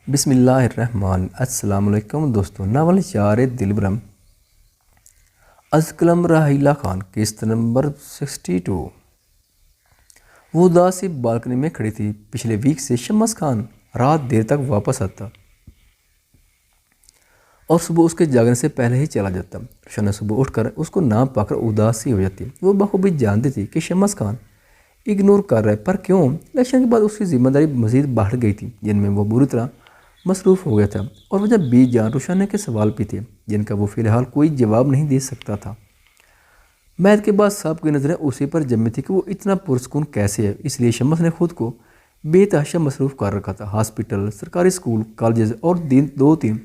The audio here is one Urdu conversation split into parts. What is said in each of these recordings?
بسم اللہ الرحمن السلام علیکم دوستوں. ناول یار دلبرم از قلم راحیلہ خان قسط نمبر 62. وہ اداسی بالکنی میں کھڑی تھی. پچھلے ویک سے شمس خان رات دیر تک واپس آتا اور صبح اس کے جاگنے سے پہلے ہی چلا جاتا. روشن صبح اٹھ کر اس کو نام پا کر اداسی ہو جاتی. وہ بخوبی جانتی تھی کہ شمس خان اگنور کر رہے، پر کیوں؟ الیکشن کے بعد اس کی ذمہ داری مزید بڑھ گئی تھی جن میں وہ بری طرح مصروف ہو گیا تھا، اور وجہ بی جان روشانہ کے سوال بھی تھے جن کا وہ فی الحال کوئی جواب نہیں دے سکتا تھا. میت کے بعد سب کی نظریں اسی پر جمی تھی کہ وہ اتنا پرسکون کیسے ہے. اس لیے شمس نے خود کو بے تحاشا مصروف کر رکھا تھا. ہاسپٹل، سرکاری اسکول، کالجز اور دو تین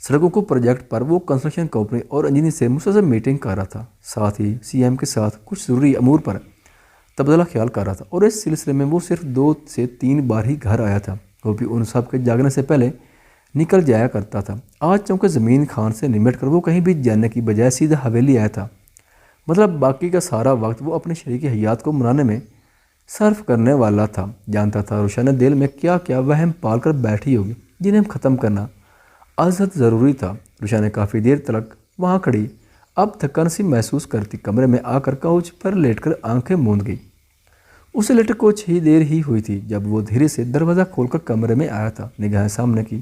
سڑکوں کو پروجیکٹ پر وہ کنسٹرکشن کمپنی اور انجینئر سے مسلسل میٹنگ کر رہا تھا. ساتھ ہی سی ایم کے ساتھ کچھ ضروری امور پر تبادلہ خیال کر رہا تھا، اور اس سلسلے میں وہ صرف 2 سے 3 بار ہی گھر آیا تھا. وہ بھی ان سب کے جاگنے سے پہلے نکل جایا کرتا تھا. آج چونکہ زمین خان سے نمٹ کر وہ کہیں بھی جانے کی بجائے سیدھا حویلی آیا تھا. مطلب باقی کا سارا وقت وہ اپنے شریک حیات کو منانے میں صرف کرنے والا تھا. جانتا تھا روشانہ دل میں کیا کیا وہم پال کر بیٹھی ہوگی جنہیں ختم کرنا ازحد ضروری تھا. روشانہ کافی دیر تک وہاں کھڑی، اب تھکن سی محسوس کرتی کمرے میں آ کر کوچ پر لیٹ کر آنکھیں موند گئی. اسے لیٹے کچھ ہی دیر ہی ہوئی تھی جب وہ دھیرے سے دروازہ کھول کر کمرے میں آیا تھا. نگاہیں سامنے کی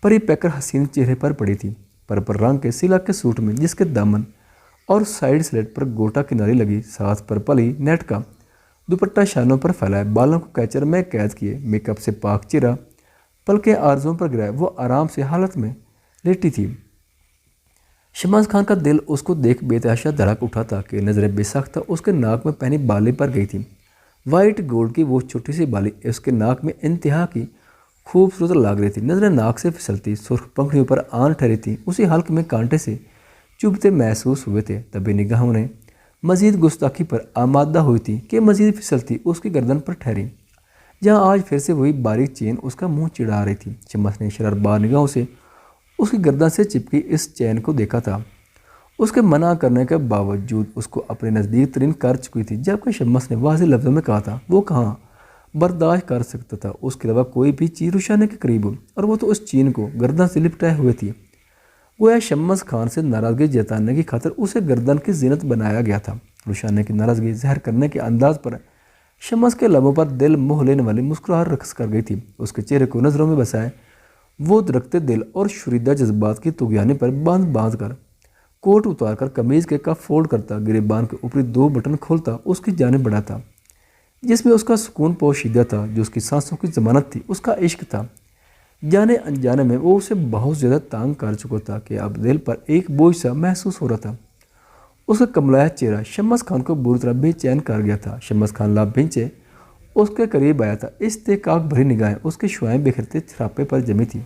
پری پیکر حسین چہرے پر پڑی تھی. پرپل رنگ کے سلک کے سوٹ میں جس کے دامن اور سائڈ سلیٹ پر گوٹا کناری لگی، ساتھ پرپل ہی نیٹ کا دوپٹہ شانوں پر پھیلائے، بالوں کو کیچر میں قید کیے، میک اپ سے پاک چہرہ پلکیں آرزوں پر گرائے وہ آرام سے حالت میں لیٹی تھی. شمس خان کا دل اس کو دیکھ بے تحاشا دھڑک اٹھا تھا کہ نظریں بے ساختہ اس کے ناک میں پہنی بالی پر گئی تھی. وائٹ گولڈ کی وہ چھوٹی سی بالی اس کے ناک میں انتہا کی خوبصورت لگ رہی تھی. نظریں ناک سے پھسلتی سرخ پنکھڑیوں پر آن ٹھہری تھیں. اسی حلق میں کانٹے سے چبھتے محسوس ہوئے تھے. طبی نگاہوں نے مزید گستاخی پر آمادہ ہوئی تھی کہ مزید پھسلتی اس کی گردن پر ٹھہری جہاں آج پھر سے وہی باریک چین اس کا منہ چڑھا رہی تھی. شمس نے شرار بار نگاہوں سے اس کی گردن سے چپکی اس چین کو دیکھا تھا. اس کے منع کرنے کے باوجود اس کو اپنے نزدیک ترین کر چکی تھی. جبکہ شمس نے واضح لفظوں میں کہا تھا وہ کہاں برداشت کر سکتا تھا اس کے علاوہ کوئی بھی چیز روشانہ کے قریب ہو، اور وہ تو اس چین کو گردن سے لپٹائے ہوئے تھی. گویا شمس خان سے ناراضگی جتانے کی خاطر اسے گردن کی زینت بنایا گیا تھا. روشانہ کی ناراضگی ظاہر کرنے کے انداز پر شمس کے لبوں پر دل موہ لینے والی مسکراہٹ رقص کر گئی تھی. اس کے چہرے کو نظروں میں بسائے وہ درخت دل اور شوریدہ جذبات کی طغیانی پر باندھ کر کوٹ اتار کر قمیض کے کف فولڈ کرتا، گریبان کے اوپری 2 بٹن کھولتا اس کی جانب بڑھاتا، جس میں اس کا سکون پوشیدہ تھا، جو اس کی سانسوں کی ضمانت تھی. اس کا عشق تھا. جانے انجانے میں وہ اسے بہت زیادہ تانگ کر چکا تھا کہ اب دل پر ایک بوجھ سا محسوس ہو رہا تھا. اس کا کملایا چہرہ شمس خان کو بری طرح بے چین کر گیا تھا. شمس خان لب بھینچے اس کے قریب آیا تھا. استحقاق بھری نگاہیں اس کے شعائیں بکھرتے چھراپے پر جمی تھی.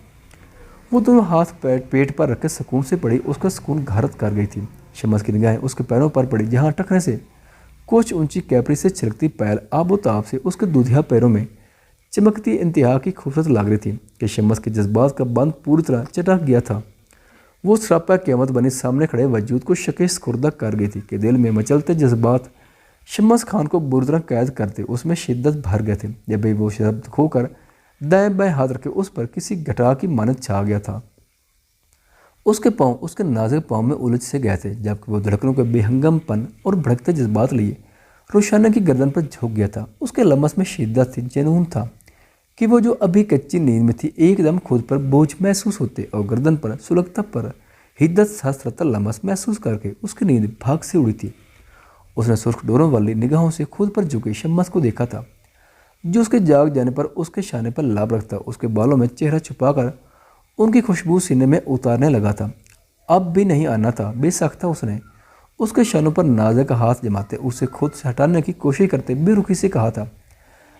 وہ دونوں ہاتھ پیٹ پر رکھ کے سکون سے پڑی اس کا سکون گھارت کر گئی تھی. شمس کی نگاہیں اس کے پیروں پر پڑی جہاں ٹکنے سے کچھ اونچی کیپری سے چھلکتی پائل آب و تاب سے اس کے دودھیا پیروں میں چمکتی انتہا کی خوبصورت لگ رہی تھی کہ شمس کے جذبات کا بند پوری طرح چٹک گیا تھا. وہ سراپا قیامت بنی سامنے کھڑے وجود کو شکست خوردہ کر گئی تھی کہ دل میں مچلتے جذبات شمس خان کو بری طرح قید کرتے اس میں شدت بھر گئے تھے. جب بھی وہ شبد کھو کر دائیں بائیں ہاتھ رکھے اس پر کسی گھٹا کی مانند چھا گیا تھا. اس کے پاؤں اس کے نازک پاؤں میں الجھ سے گئے تھے جبکہ وہ دھڑکنوں کے بے ہنگم پن اور بھڑکتے جذبات لیے روشانہ کی گردن پر جھک گیا تھا. اس کے لمس میں شدت تھی، جنون تھا کہ وہ جو ابھی کچی نیند میں تھی ایک دم خود پر بوجھ محسوس ہوتے اور گردن پر سلگتا پر حدت سہسرتا لمس محسوس کر کے اس کی نیند بھاگ سے اڑی تھی. اس نے سرخ ڈوروں والی نگاہوں سے خود پر جھکے شمس کو دیکھا تھا جو اس کے جاگ جانے پر اس کے شانے پر لاب رکھتا، اس کے بالوں میں چہرہ چھپا کر ان کی خوشبو سینے میں اتارنے لگا تھا. اب بھی نہیں آنا تھا. بے ساختہ اس نے اس کے شانوں پر نازک ہاتھ جماتے اسے خود سے ہٹانے کی کوشش کرتے بے رخی سے کہا تھا،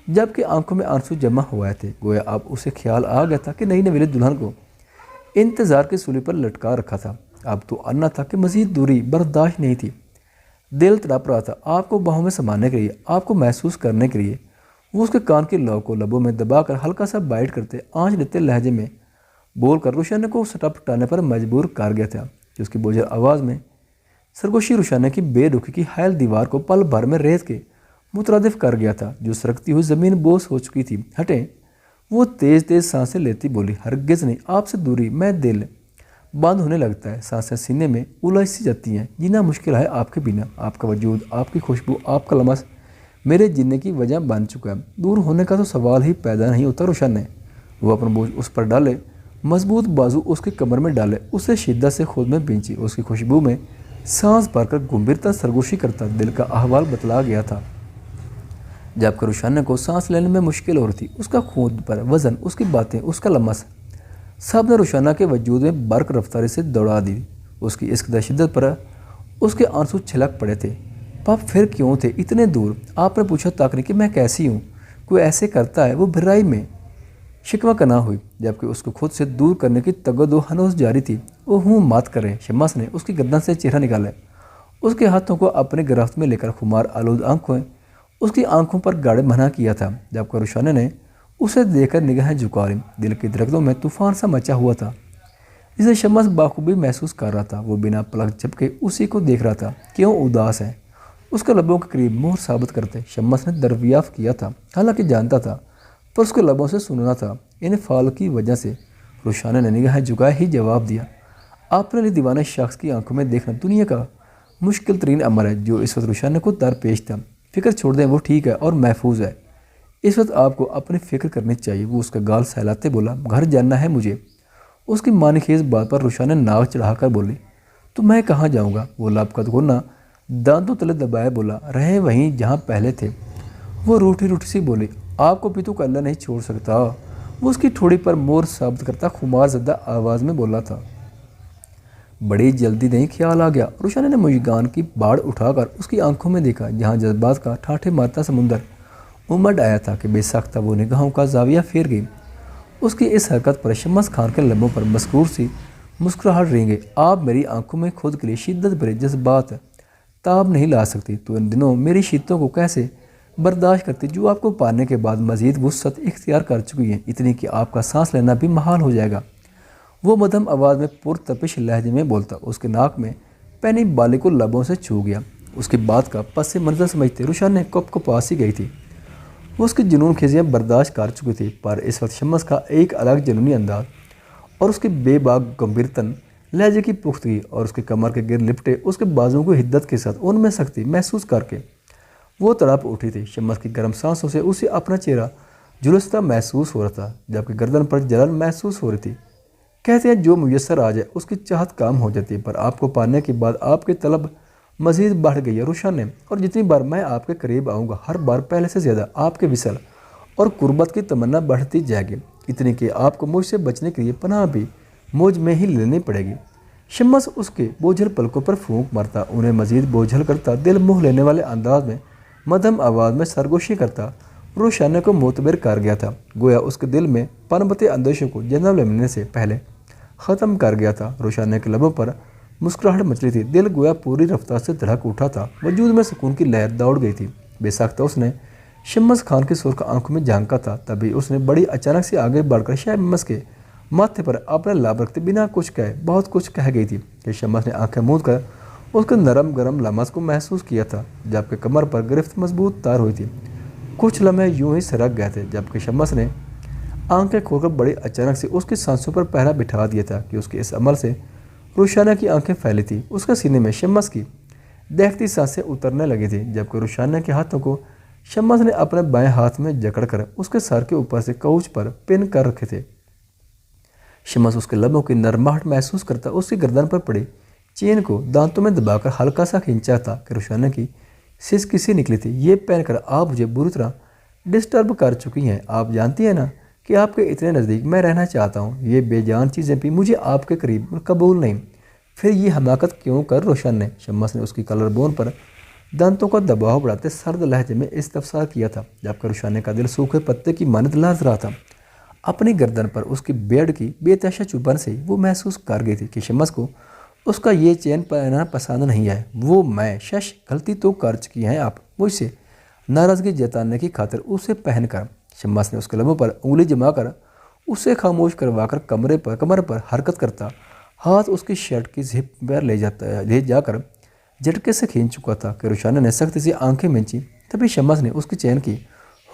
جبکہ آنکھوں میں آنسو جمع ہوئے تھے. گویا اب اسے خیال آ گیا تھا کہ نئی نویلی دلہن کو انتظار کے سولی پر لٹکا رکھا تھا. اب تو آنا تھا کہ مزید دوری برداشت نہیں تھی. دل تڑپ رہا تھا آپ کو باہوں میں سمانے کے لیے، آپ کو محسوس کرنے کے لیے. وہ اس کے کان کی لو کو لبوں میں دبا کر ہلکا سا بائٹ کرتے آنچ لیتے لہجے میں بول کر روشانہ کو سٹا پٹانے پر مجبور کر گیا تھا کہ اس کی بوجھل آواز میں سرگوشی روشانہ کی بے رخی کی حائل دیوار کو پل بھر میں ریت کے مترادف کر گیا تھا جو سرکتی ہوئی زمین بوس ہو چکی تھی. ہٹیں. وہ تیز تیز سانسیں لیتی بولی، ہرگز نہیں، آپ سے دوری، میں دل بند ہونے لگتا ہے، سانسیں سینے میں الجھ سی جاتی ہیں، جینا مشکل ہے آپ کے بنا، آپ کا وجود، آپ کی خوشبو، آپ کا لمس میرے جینے کی وجہ بن چکا ہے، دور ہونے کا تو سوال ہی پیدا نہیں ہوتا۔ روشن نے وہ اپنا بوجھ اس پر ڈالے، مضبوط بازو اس کی کمر میں ڈالے، اسے شدت سے خود میں بینچی، اس کی خوشبو میں سانس بھر کر گمبھیرتا سرگوشی کرتا دل کا احوال بتلا گیا تھا۔ جب کہ روشن کو سانس لینے میں مشکل ہو رہی تھی، اس کا خون پر وزن، اس کی باتیں، اس کا لمس، سب نے روشانہ کے وجود میں برق رفتاری سے دوڑا دی۔ اس کی عشق شدت پر اس کے آنسو چھلک پڑے تھے۔ پاپ پھر کیوں تھے اتنے دور؟ آپ نے پوچھا تاکنے کہ میں کیسی ہوں؟ کوئی ایسے کرتا ہے؟ وہ بھرائی میں شکوہ کنا ہوئی، جبکہ اس کو خود سے دور کرنے کی تگدو ہنوز جاری تھی۔ وہ ہوں مات کرے۔ شمس نے اس کی گردن سے چہرہ نکالا، اس کے ہاتھوں کو اپنے گرفت میں لے کر خمار آلود آنکھوں اس کی آنکھوں پر گاڑے بنا کیا تھا، جبکہ روشانہ نے اسے دیکھ کر نگاہیں جھکا لی۔ دل کی دھڑکنوں میں طوفان سا مچا ہوا تھا، جسے شمس بخوبی محسوس کر رہا تھا۔ وہ بنا پلک جھپکے اسی کو دیکھ رہا تھا۔ کیوں اداس ہے؟ اس کے لبوں کے قریب مہر ثابت کرتے شمس نے دریافت کیا تھا، حالانکہ جانتا تھا، پر اس کے لبوں سے سننا تھا۔ ان فعال کی وجہ سے روشانہ نے نگاہیں جھکائے ہی جواب دیا، آپ نے دیوانے شخص کی آنکھوں میں دیکھنا دنیا کا مشکل ترین عمل ہے جو اس وقت روشانہ کو درپیش تھا۔ فکر چھوڑ دیں، وہ ٹھیک ہے اور محفوظ ہے۔ اس وقت آپ کو اپنی فکر کرنی چاہیے۔ وہ اس کا گال سہلاتے بولا، گھر جانا ہے مجھے۔ اس کی معنی خیز بات پر روشانہ ناک چڑھا کر بولی، تو میں کہاں جاؤں گا؟ وہ لب کا گھنا دانتوں تلے دبائے بولا، رہے وہیں جہاں پہلے تھے۔ وہ روٹھی روٹھی سی بولی، آپ کو پیتو کا اللہ نہیں چھوڑ سکتا۔ وہ اس کی ٹھوڑی پر مور ثابت کرتا خمار زدہ آواز میں بولا تھا۔ بڑی جلدی نہیں خیال آ گیا؟ روشانہ نے مژگان کی باڑ اٹھا کر اس کی آنکھوں میں دیکھا، جہاں جذبات کا ٹھاٹھے مارتا سمندر امڈ آیا تھا کہ بے ساختہ وہ نگاہوں کا زاویہ پھیر گئی۔ اس کی اس حرکت پر شمس خان کے لبوں پر مسکور سی مسکراہٹ رینگے۔ آپ میری آنکھوں میں خود کے لیے شدت بھرے جذبات تاب نہیں لا سکتی تو ان دنوں میری شدتوں کو کیسے برداشت کرتی جو آپ کو پانے کے بعد مزید وسعت اختیار کر چکی ہیں، اتنی کہ آپ کا سانس لینا بھی محال ہو جائے گا۔ وہ مدھم آواز میں پرتپش لہجے میں بولتا، اس کے ناک میں پہنی بالی کو لبوں سے چھو گیا۔ اس کی بات کا پس منظر سمجھتے روشانہ کپ کو پاس ہی گئی تھی۔ وہ اس کی جنون خیزیاں برداشت کر چکی تھی، پر اس وقت شمس کا ایک الگ جنونی انداز اور اس کی بے باک گمبھیرتن لہجے کی پختگی اور اس کے کمر کے گر لپٹے اس کے بازوؤں کو حدت کے ساتھ ان میں سختی محسوس کر کے وہ تڑپ اٹھی تھی۔ شمس کی گرم سانسوں سے اسے اپنا چہرہ جلستا محسوس ہو رہا تھا، جبکہ گردن پر جلن محسوس ہو رہی تھی۔ کہتے ہیں جو میسر آ جائے اس کی چاہت کام ہو جاتی ہے، پر آپ کو پانے کے بعد آپ کی طلب مزید بڑھ گئی ہے روشن نے، اور جتنی بار میں آپ کے قریب آؤں گا ہر بار پہلے سے زیادہ آپ کے وصل اور قربت کی تمنا بڑھتی جائے گی، اتنی کہ آپ کو مجھ سے بچنے کے لیے پناہ بھی مجھ میں ہی لینی پڑے گی۔ شمس اس کے بوجھل پلکوں پر پھونک مارتا، انہیں مزید بوجھل کرتا، دل موہ لینے والے انداز میں مدھم آواز میں سرگوشی کرتا روشانہ کو معتبر کر گیا تھا، گویا اس کے دل میں پنپتے اندیشوں کو جنم لینے سے پہلے ختم کر گیا تھا۔ روشانہ کے لبوں پر مسکراہٹ مچلی تھی، دل گویا پوری رفتار سے دھڑک اٹھا تھا، وجود میں سکون کی لہر دوڑ گئی تھی۔ بے ساختہ اس نے شمس خان کی سرخ آنکھوں میں جھانکا تھا، تبھی اس نے بڑی اچانک سے آگے بڑھ کر شمس کے ماتھے پر اپنا لاب رکھتے بنا کچھ کہے بہت کچھ کہہ گئی تھی کہ شمس نے آنکھیں موند کر اس کے نرم گرم لمس کو محسوس کیا تھا، جبکہ کمر پر گرفت مضبوط تار ہوئی تھی۔ کچھ لمحے یوں ہی سرک گئے تھے، جبکہ شمس نے آنکھیں کھول کر بڑی اچانک سے اس کی سانسوں پر پہرا بٹھا دیا تھا کہ اس کے اس عمل سے روشانہ کی آنکھیں پھیلی تھیں، اس کے سینے میں شمس کی دہتی سانسیں اترنے لگی تھیں، جبکہ روشانہ کے ہاتھوں کو شمس نے اپنے بائیں ہاتھ میں جکڑ کر اس کے سر کے اوپر سے کوچ پر پن کر رکھے تھے۔ شمس اس کے لبوں کی نرماہٹ محسوس کرتا اس کی گردن پر پڑی چین کو دانتوں میں دبا کر ہلکا سا کھینچا تھا کہ روشانہ کی سس کسی نکلی تھی، یہ پہن کر آپ مجھے بری طرح ڈسٹرب کر چکی ہیں، آپ جانتی ہیں نا کہ آپ کے اتنے نزدیک میں رہنا چاہتا ہوں، یہ بے جان چیزیں بھی مجھے آپ کے قریب قبول نہیں، پھر یہ حماقت کیوں کر؟ روشن نے شمس نے اس کی کلر بون پر دانتوں کا دباؤ بڑھاتے سرد لہجے میں استفسار کیا تھا، جبکہ روشانہ کا دل سوکھے پتے کی مانند لرز رہا تھا۔ اپنی گردن پر اس کی بیڈ کی بے تحاشا چبھن سے وہ محسوس کر گئی تھی کہ شمس کو اس کا یہ چین پہننا پسند نہیں ہے۔ وہ میں شش غلطی تو کر چکی ہیں آپ، مجھ سے ناراضگی جتانے کی خاطر اسے پہن کر شمس نے اس کے لبوں پر انگلی جما کر اسے خاموش کروا کر کمر پر حرکت کرتا ہاتھ اس کی شرٹ کی زپ پر لے جا کر جھٹکے سے کھینچ چکا تھا کہ روشانہ نے سخت سی آنکھیں مینچی، تبھی شمس نے اس کی چین کی